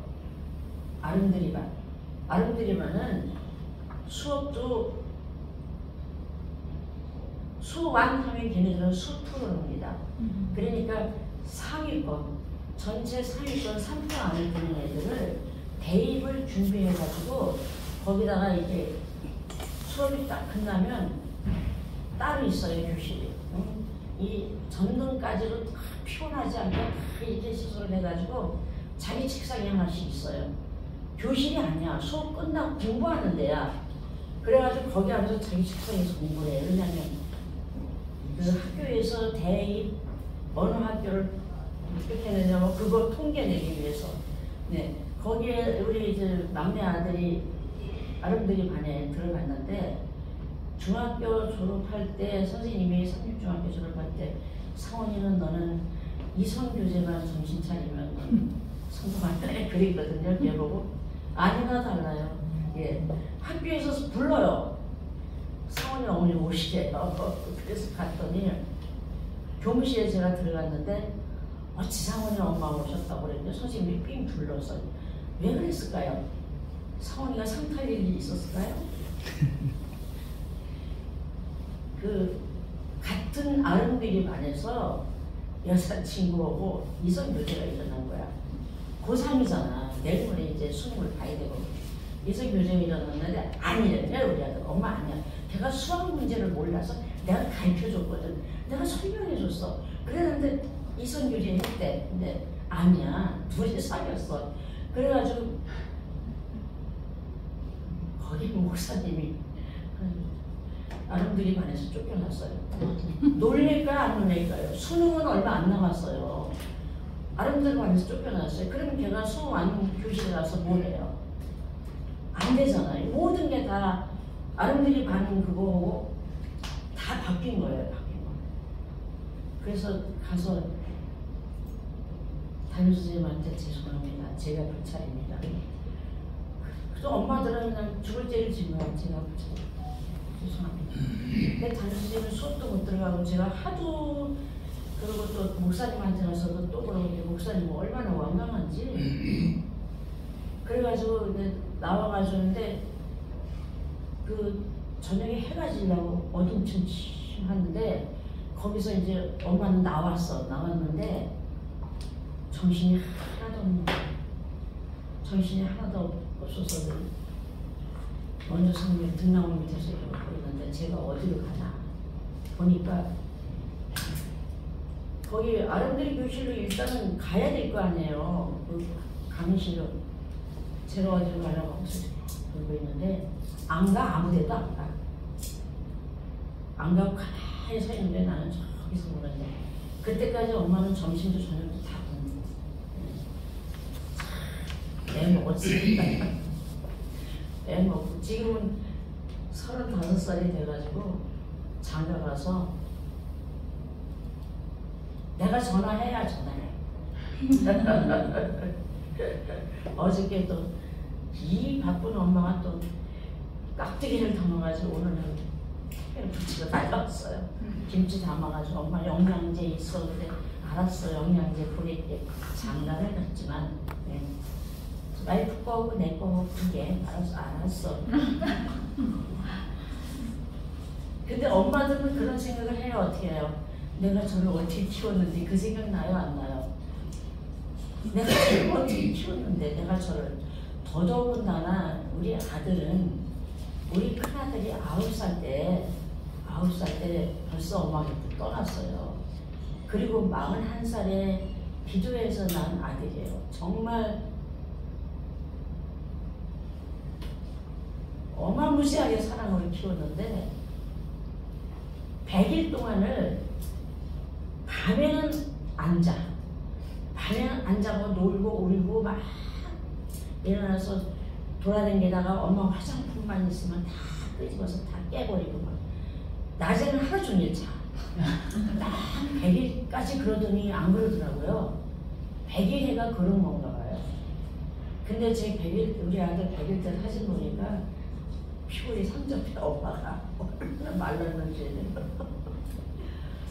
아름드리 반. 아름드리 반은 수업도 수완 하면 걔네들은 수프로입니다. 그러니까 상위권, 전체 상위권 3등 안에 드는 애들을 대입을 준비해가지고 거기다가 이제 수업이 딱 끝나면 따로 있어요, 교실이. 이 전등까지도 다 피곤하지 않게 다 이렇게 시설을 해가지고 자기 책상에 하나씩 있어요. 교실이 아니야. 수업 끝나고 공부하는 데야. 그래가지고 거기 앉아서 자기 책상에서 공부를 해요. 왜냐면 그 학교에서 대입 어느 학교를 어떻게 내냐면 그거 통계내기 위해서. 네, 거기에 우리 이제 막내 아들이 아름드리 반에 들어갔는데 중학교 졸업할 때 선생님이 삼육중학교 졸업할 때 상원이는 너는 이성교제만 정신 차리면 성공한다 그랬거든요. 걔 보고 아니나 달라요. 예, 학교에서 불러요. 상원이 어머니 오시래요. 그래서 갔더니 교무실에 제가 들어갔는데 지상원이 엄마가 오셨다고 그랬는데 선생님이 삥 불러서 왜 그랬을까요? 상원이가 상 탈 일이 있었을까요? 그 같은 아름드리 반에서 여자친구하고 이성교제가 일어난 거야. 고3이잖아. 내일 모레 이제 수능을 봐야 되고 이성교제가 일어났는데 아니래. 우리 아들 엄마 아니야. 걔가 수학 문제를 몰라서 내가 가르쳐줬거든. 내가 설명해줬어. 그랬는데 이성교제 했대. 근데 아니야. 둘이 사귀었어. 그래가지고 거기 목사님이 아름드리 반에서 쫓겨났어요. 놀릴까요? 안 놀릴까요? 수능은 얼마 안 남았어요. 아름드리 반에서 쫓겨났어요. 그러면 걔가 수능 안 교실에 가서 뭘 해요? 안 되잖아요. 모든 게 다 아름드리 반 그거고 다 바뀐 거예요. 바뀐 거. 그래서 가서 담임선생님한테 죄송합니다. 제가 불찰입니다. 그래서 엄마들은 그냥 죽을 죄를 지면 제가 불찰입니다. 죄송합니다. 근데 담임선생님은 수업도 못 들어가고 제가 하도 그리고 또 목사님한테 가서도 또 그러고 목사님은 얼마나 완강한지 그래가지고 나와가지고 근데 그 저녁에 해가 지려고 어둠침침하는데 거기서 이제 엄마는 나왔는데 정신이 하나도 없어서 먼저 성령 등나무 밑에서 이러고 있는데 제가 어디로 가나 보니까 거기 아름드리 교실로 일단은 가야 될 거 아니에요. 그 강의실로 제가 어디로 가려고 하면서 그러고 있는데 안 가. 아무 데도 안 가. 안 가고 가만히 서 있는데 나는 저기서 보는데 그때까지 엄마는 점심도 저녁도 다 애 먹었으니까 애 먹고 지금은 35살이 돼가지고 장가 가서 내가 전화해 어저께 또 이 바쁜 엄마가 또 깍두기를 담아가지고 오늘은 택배를 붙이고 달려왔어요. 김치 담아가지고 엄마 영양제 있어. 근데 알았어. 영양제 보낼게. 장난을 했지만 네. 와이프 거하고 내 거하고 두 개. 알았어. 근데 엄마들은 그런 생각을 해요. 어떻게 해요? 내가 저를 어떻게 키웠는데 그 생각 나요? 안 나요? 내가 저를 어떻게 키웠는데 내가 저를 더더군다나 우리 아들은 우리 큰아들이 9살 때 벌써 엄마가 떠났어요. 그리고 41살에 기도해서 난 아들이에요. 정말 어마무시하게 사랑으로 키웠는데 100일 동안을 밤에는 안 자. 밤에 안 자고 놀고 울고 막 일어나서 돌아다니다가 엄마 화장품만 있으면 다 끄집어서 다 깨버리고 막. 낮에는 하루 종일 자. 딱 100일까지 그러더니 안 그러더라고요. 100일 해가 그런 건가 봐요. 근데 제 100일, 우리 아들 100일 때 사진 보니까 피골이 상접해. 엄마가 얼마나 말랐는지.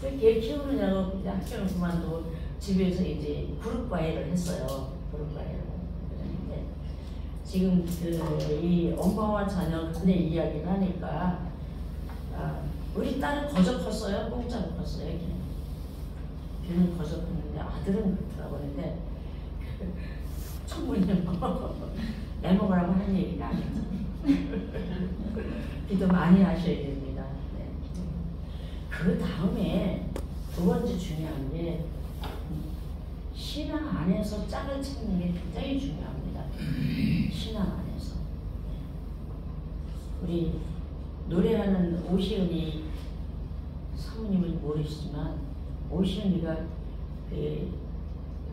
그래서 걔 키우느냐고 이제 학교를 그만두고 집에서 이제 그룹 과외를 했어요. 그룹 과외를. 그랬는데 지금 이 엄마와 자녀 근데 이야기를 하니까 우리 딸은 거저 컸어요. 공짜로 컸어요. 걔는 거저 컸는데 아들은 그렇더라고. 근데 총무님 내 먹으라고 하는 얘기가 아니죠. 기도 많이 하셔야 됩니다. 네. 그 다음에 두 번째 중요한 게 신앙 안에서 짝을 찾는 게 굉장히 중요합니다. 신앙 안에서. 우리 노래하는 오시은이 사모님은 모르시지만 오시은이가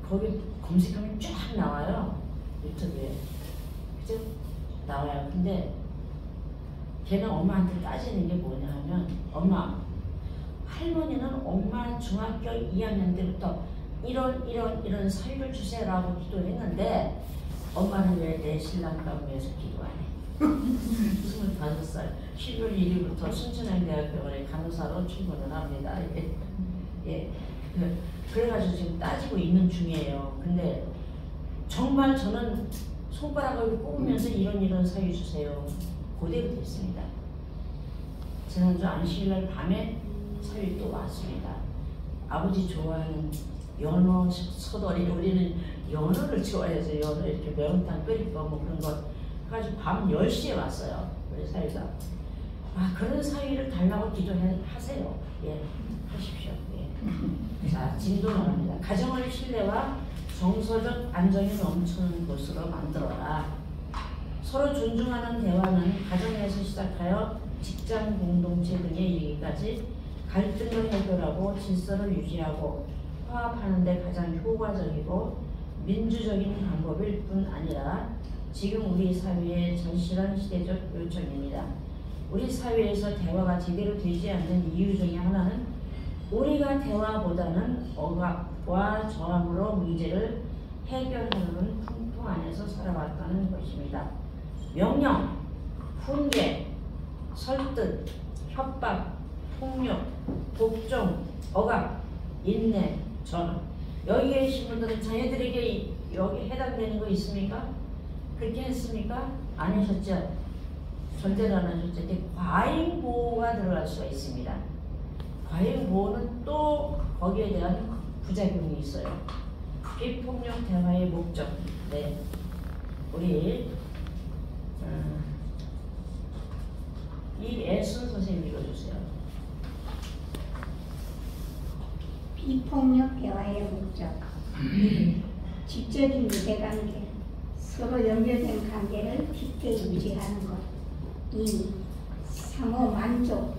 거기 검색하면 쫙 나와요. 유튜브에. 그죠? 나와요. 근데 걔는 엄마한테 따지는 게 뭐냐 하면 엄마, 할머니는 엄마 중학교 2학년 때부터 이런 사유를 주세요라고 기도했는데 엄마는 왜 내 신랑감을 위해서 기도 안 해? 25살 12월 1일부터 순천향대학병원에 간호사로 출근을 합니다. 예. 그래가지고 지금 따지고 있는 중이에요. 근데 정말 저는 손가락을 꼽으면서 이런 사유 주세요. 그대로 됐습니다. 지난주 안식일날 밤에 사유 또 왔습니다. 아버지 좋아하는 연어 소돌이, 우리는 연어를 좋아해서 연어 이렇게 매운탕 끓일 거 뭐 그런 거 해가지고 밤 10시에 왔어요. 우리 사유가. 그런 사유를 달라고 기도하세요. 예, 하십시오. 예. 자, 진도 나갑니다. 가정을 신뢰와 정서적 안정이 넘치는 곳으로 만들어라. 서로 존중하는 대화는 가정에서 시작하여 직장 공동체 등에 이르기까지 갈등을 해결하고 질서를 유지하고 화합하는 데 가장 효과적이고 민주적인 방법일 뿐 아니라 지금 우리 사회의 절실한 시대적 요청입니다. 우리 사회에서 대화가 제대로 되지 않는 이유 중에 하나는 우리가 대화보다는 억압과 저항으로 문제를 해결하는 풍토 안에서 살아왔다는 것입니다. 명령, 훈계, 설득, 협박, 폭력, 복종, 억압, 인내, 저항. 여기 계신 분들은 자녀들에게 여기 해당되는 거 있습니까? 그렇게 했습니까? 안 하셨죠? 절대로 안 하셨죠? 근데 과잉보호가 들어갈 수가 있습니다. 과잉보호는 또 거기에 대한 부작용이 있어요. 비폭력 대화의 목적. 네. 우리 이애순 선생님 읽어주세요. 비폭력 대화의 목적. 직접인 유대관계, 서로 연결된 관계를 깊게 유지하는 것. 2. 상호 만족,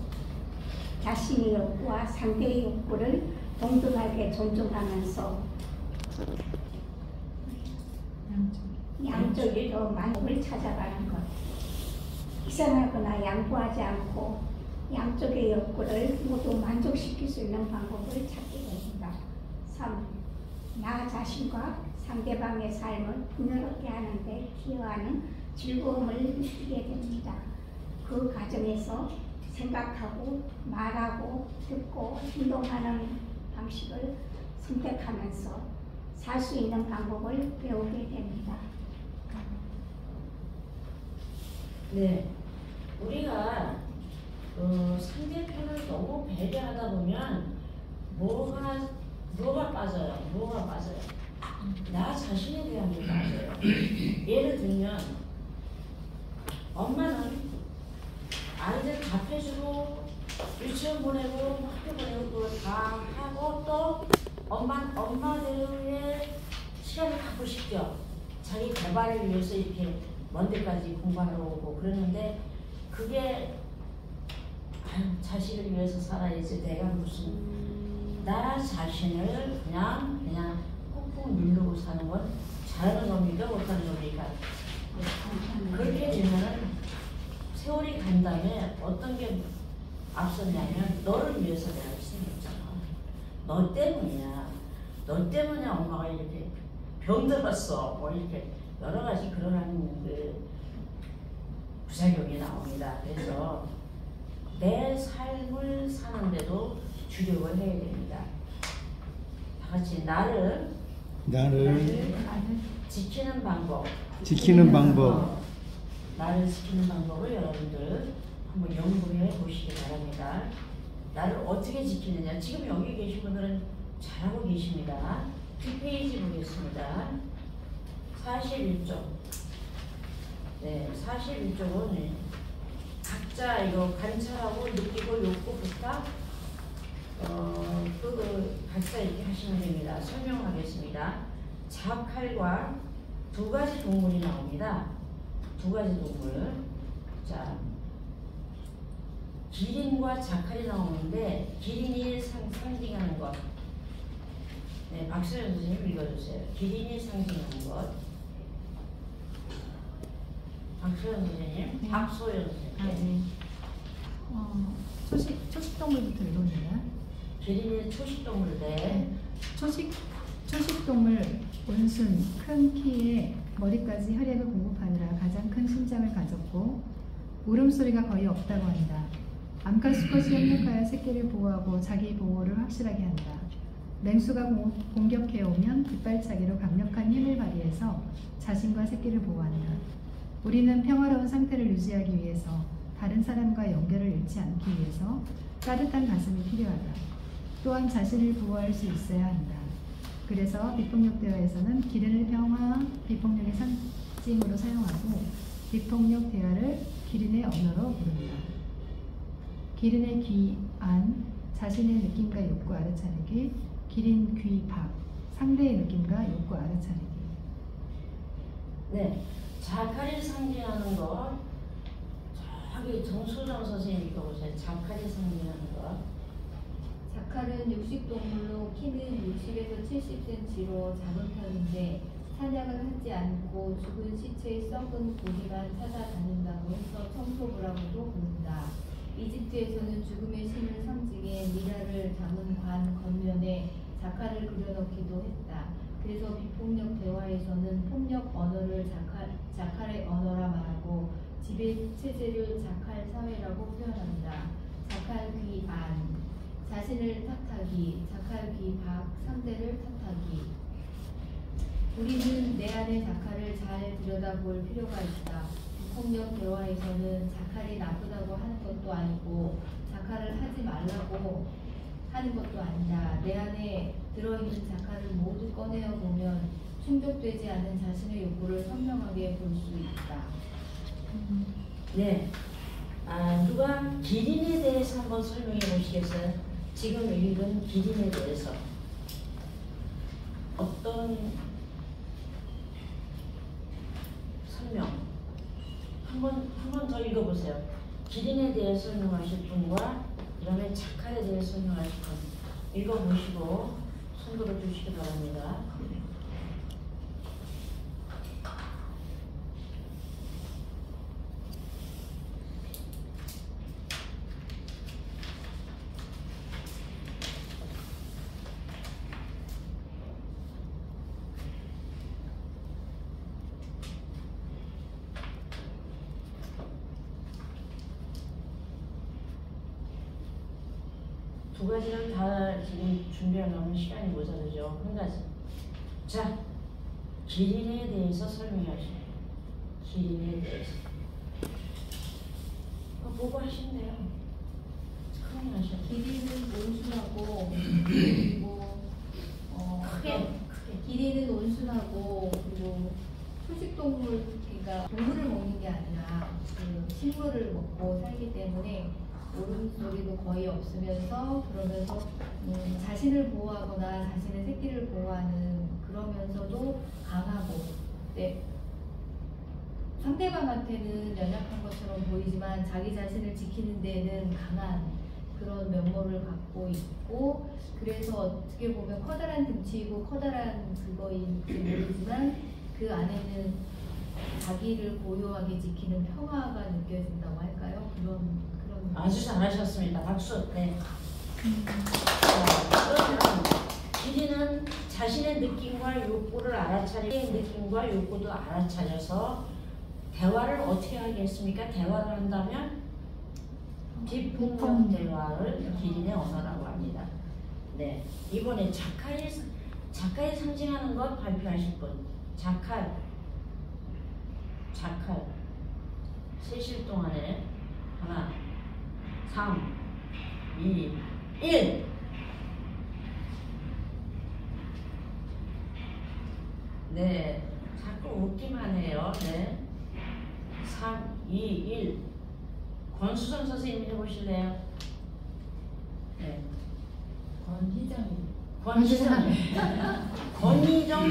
자신의 욕구와 상대의 욕구를 동등하게 존중하면서 양쪽이 더 만족을 찾아가는 것. 희생하거나 양보하지 않고 양쪽의 욕구를 모두 만족시킬 수 있는 방법을 찾게 됩니다. 3. 나 자신과 상대방의 삶을 풍요롭게 하는 데 기여하는 즐거움을 느끼게 됩니다. 그 과정에서 생각하고 말하고 듣고 행동하는 방식을 선택하면서 살 수 있는 방법을 배우게 됩니다. 네, 우리가 상대편을 너무 배려하다 보면 뭐가 빠져요? 나 자신에 대한 게 빠져요. 예를 들면 엄마는 아이들 밥 해주고 유치원 보내고 학교 보내고 그걸 다 하고 또 엄마들의 시간을 갖고 싶죠. 자기 개발을 위해서 이렇게 먼 데까지 공부하러 오고 그러는데 그게 자식을 위해서 살아야지 내가 무슨 나 자신을 그냥 꾹꾹 누르고 사는 건 잘하는 겁니까? 못하는 겁니까? 그렇게 되면은 세월이 간 다음에 어떤 게 앞섰냐면 너를 위해서 내가 희생했잖아. 너 때문이야. 너 때문에 엄마가 이렇게 병들었어. 뭐 이렇게 여러 가지 그런 그 부작용이 나옵니다. 그래서 내 삶을 사는데도 주력을 해야 됩니다. 다 같이 나를 지키는 방법. 나를 지키는 방법을 여러분들 한번 연구해 보시기 바랍니다. 나를 어떻게 지키느냐. 지금 여기 계신 분들은 잘하고 계십니다. 뒷페이지 보겠습니다. 41쪽. 네, 41쪽은 각자 이거 관찰하고 느끼고 욕구부터 각자 이렇게 하시면 됩니다. 설명하겠습니다. 자칼과 두 가지 동물이 나옵니다. 두 가지 동물. 자, 기린과 자칼이 나오는데 기린이 상징하는 것. 네, 박소연 선생님 읽어주세요. 기린이 상징하는 것. 박소연 선생님. 네. 박소연 선생님. 초식동물부터 읽어주세요. 기린이 초식동물인데 초식동물 온순 큰 키에 머리까지 혈액을 공급하느라 가장 큰 심장을 가졌고 울음소리가 거의 없다고 한다. 암컷 수컷이 협력하여 새끼를 보호하고 자기 보호를 확실하게 한다. 맹수가 공격해오면 뒷발차기로 강력한 힘을 발휘해서 자신과 새끼를 보호한다. 우리는 평화로운 상태를 유지하기 위해서 다른 사람과 연결을 잃지 않기 위해서 따뜻한 가슴이 필요하다. 또한 자신을 보호할 수 있어야 한다. 그래서 비폭력 대화에서는 기린을 평화, 비폭력의 상징으로 사용하고 비폭력 대화를 기린의 언어로 부른다. 기린의 귀, 안, 자신의 느낌과 욕구 알아차리기, 기린 귀, 박, 상대의 느낌과 욕구 알아차리기. 네, 자칼이 상징하는 것. 저기 정수정 선생님 읽어보세요. 자칼이 상징하는 것. 자칼은 육식동물로 키는 60에서 70cm로 작은 편인데 사냥을 하지 않고 죽은 시체의 썩은 고기만 찾아다닌다고 해서 청소부라고도 부른다. 이집트에서는 죽음의 신을 상징해 미라를 담은 관 겉면에 자칼을 그려넣기도 했다. 그래서 비폭력 대화에서는 폭력 언어를 자칼의 언어라 말하고 지배 체제를 자칼 사회라고 표현한다. 자칼 귀 안, 자신을 탓하기, 자칼 귀 박, 상대를 탓하기. 우리는 내 안의 자칼을 잘 들여다볼 필요가 있다. 비폭력 대화에서는 자칼이 나쁘다고 하는 것도 아니고 자칼을 하지 말라고 하는 것도 아니다. 내 안에 들어있는 자칼을 모두 꺼내어 보면 충족되지 않은 자신의 욕구를 선명하게 볼 수 있다. 네, 누가 기린에 대해서 한번 설명해 보시겠어요? 지금 읽은 기린에 대해서 어떤 설명? 한 번 더 읽어보세요. 기린에 대해 설명하실 분과 그 다음에 자칼에 대해 설명하실 분 읽어보시고 손 들어주시기 바랍니다. 두 가지를 다 지금 준비하려면 시간이 모자르죠. 한 가지. 자, 기린에 대해서 설명하시면 기린에 대해서. 보고 하시면 돼요. 큰일 나셔. 기린은 온순하고 그리고 크게. 기린은 온순하고 그리고 초식동물, 그러니까 동물을 먹는 게 아니라 그 식물을 먹고 살기 때문에 울음소리도 거의 없으면서 그러면서 자신을 보호하거나 자신의 새끼를 보호하는, 그러면서도 강하고, 네, 상대방한테는 연약한 것처럼 보이지만 자기 자신을 지키는 데는 강한 그런 면모를 갖고 있고, 그래서 어떻게 보면 커다란 등치이고 커다란 그거인지 모르지만 그 안에는 자기를 고요하게 지키는 평화가 느껴진다고 할까요? 그런 아주 잘하셨습니다. 박수. 네. 그러면 길이는 자신의 느낌과 욕구를 알아차리고 느낌과 욕구도 알아차려서 대화를 어떻게 하겠습니까? 대화를 한다면 비폭력 대화를 길인의 언어라고 합니다. 네. 이번에 자카에 상징하는 것 발표하실 분. 자칼. 세실 동안에 하나, 3, 2, 1. 네, 자꾸 웃기만 해요. 네. 3, 2, 1. 권수정 선생님 해보실래요? 네. 권희정. 권희정,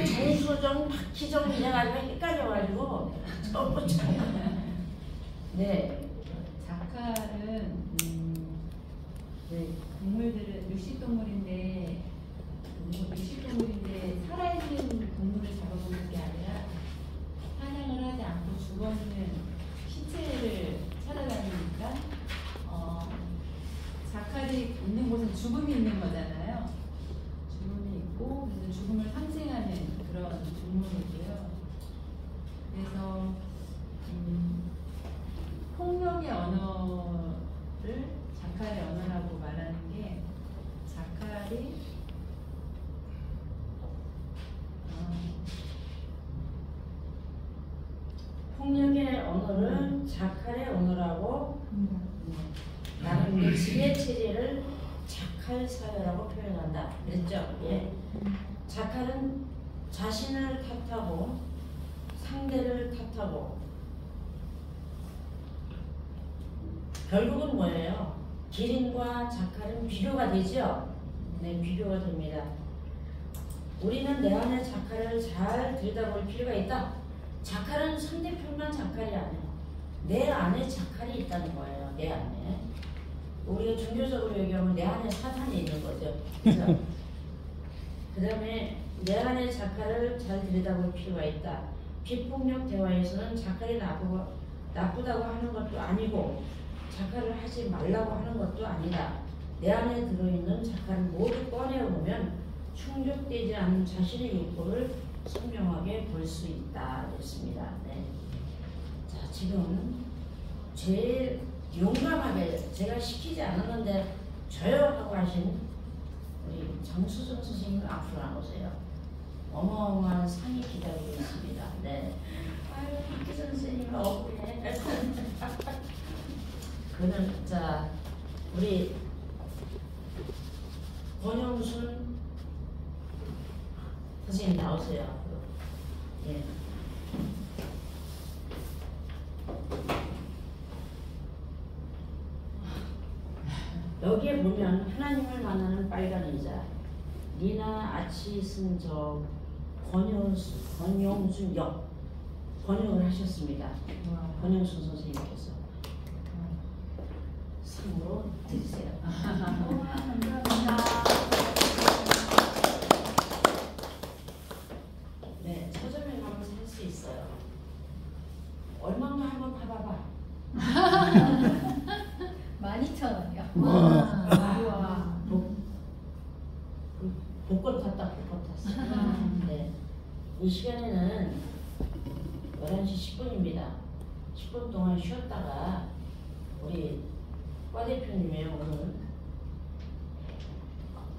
정수정, 박희정 이래가지고 헷갈려가지고 전부 네. 자칼은 동물들은 육식동물인데 살아있는 동물을 잡아보는 게 아니라 사냥을 하지 않고 죽어있는 시체를 찾아다니니까 자칼이 있는 곳은 죽음이 있는 거잖아요. 죽음이 있고 그래서 죽음을 상징하는 그런 동물이고요. 그래서 폭력의 언어를 자칼의 언어라고 말하는 게 자칼이 폭력의 언어를 자칼의 언어라고 나는 지혜 체제를 자칼 사회라고 표현한다. 그랬죠? 예. 자칼은 자신을 탓하고 상대를 탓하고 결국은 뭐예요? 기린과 자칼은 비교가 되죠? 네, 비교가 됩니다. 우리는 내 안의 자칼을 잘 들여다볼 필요가 있다. 자칼은 상대편만 자칼이 아니에요. 내 안에 자칼이 있다는 거예요. 내 안에. 우리가 종교적으로 얘기하면 내 안에 사탄이 있는 거죠. 그래서 그 다음에 내 안의 자칼을 잘 들여다볼 필요가 있다. 비폭력 대화에서는 자칼이 나쁘다고 하는 것도 아니고 자칼을 하지 말라고 하는 것도 아니다. 내 안에 들어있는 자칼을 모두 꺼내보면 충족되지 않은 자신의 욕구를 선명하게 볼 수 있다. 그랬습니다. 네. 자, 지금 제일 용감하게 제가 시키지 않았는데 저요 하고 하신 우리 정수정 선생님 앞으로 나오세요. 어마어마한 상이 기다리고 있습니다. 네. 아유, 박기 선생님 억울해. 그는 자 우리 권영순 선생님 나오세요. 예. 여기에 보면 하나님을 만나는 빨간 의자, 리나 아치승저 권영순 역 번역을 하셨습니다. 권영순 선생님께서 상으로 드리세요. 감사합니다. 네, 서점에 가면 살 수 있어요. 얼마인가 한번 봐봐봐. 12,000원이요. 와. 복권 탔다, 복권 탔어. 네. 이 시간에는 11시 10분입니다. 10분 동안 쉬었다가 우리 과 대표님의 오늘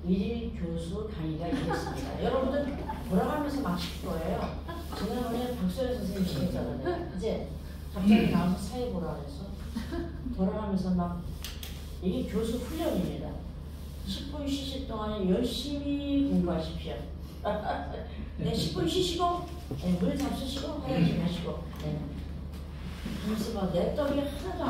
일일 교수 강의가 있겠습니다. 여러분들 돌아가면서 막 시킬 거예요. 지난번에 박소연 선생님 시켰잖아요. 이제 갑자기 나와서 사회 보라 그래서 돌아가면서 막 이게 교수 훈련입니다. 10분 쉬실 동안에 열심히 공부하십시오. 네, 10분 쉬시고 네, 물 잡수시고 화장실 가시고 네. 그래서 막 내 떡이 하나도